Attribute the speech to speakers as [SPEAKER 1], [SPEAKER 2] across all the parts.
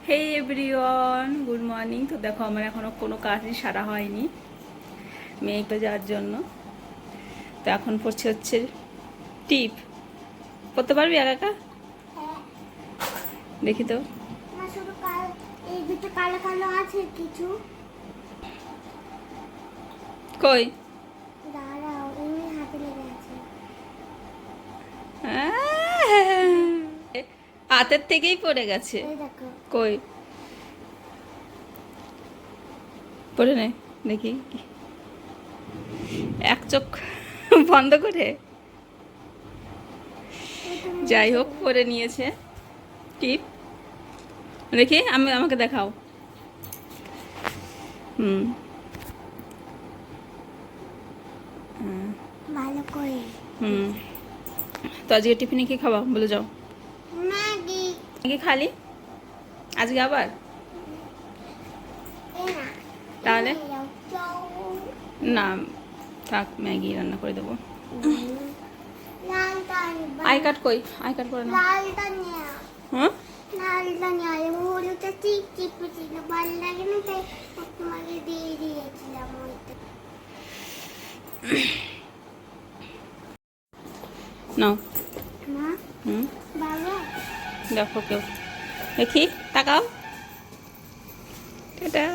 [SPEAKER 1] হে everyone, good morning. তো দেখো আমার এখনো কোনো কাজই সারা হয়নি মেয়েকে যাওয়ার জন্য। তো এখন পড়ছে হচ্ছে টিপ। পড়তে পারবি একা একা? দেখি তো।
[SPEAKER 2] না, শুধু এই দুটো কালো কালো আছে কিছু।
[SPEAKER 1] কই?
[SPEAKER 2] দাঁড়াও, এমনি হাতে লেগে আছে।
[SPEAKER 1] হাতের থেকেই পড়ে গেছে।
[SPEAKER 2] এই দেখো।
[SPEAKER 1] কই? পড়ে নে দেখি। এক চোখ বন্ধ করে। যাই হোক, পরে নিয়েছে টিপ। দেখি, আমাকে দেখাও। হুম,
[SPEAKER 2] ভালো করে।
[SPEAKER 1] হুম। তো আজকে টিফিনে কি খাবা বলে যাও?
[SPEAKER 2] ম্যাগি।
[SPEAKER 1] কি খালি আজকে আবার? তাহলে না, থাক, ম্যাগি রান্না করে দেবো। আই কার্ড কই? আই কার্ড করে না।
[SPEAKER 2] লালটা নিয়ে।
[SPEAKER 1] হ্যাঁ,
[SPEAKER 2] লালটা নিয়ে হলুদটা চিপ চিপ ছিল, ভালো লাগে না তাই তোমাকে দিয়ে দিয়েছিলাম ওইটা।
[SPEAKER 1] নাও।
[SPEAKER 2] মা,
[SPEAKER 1] হুম,
[SPEAKER 2] বাবা।
[SPEAKER 1] দেখো কেউ। দেখি, তাকাও। টাটা।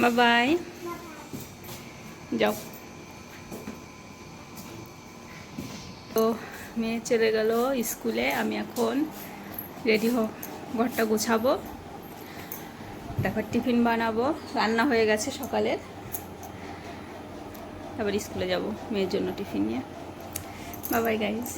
[SPEAKER 1] Bye bye. যাও। তো মেয়ে চলে গেল স্কুলে। আমি এখন রেডি ঘরটা গোছাবো, তারপর টিফিন বানাবো। রান্না হয়ে গেছে সকালের। তারপর স্কুলে যাব মেয়ের জন্য টিফিন নিয়ে। Bye bye guys.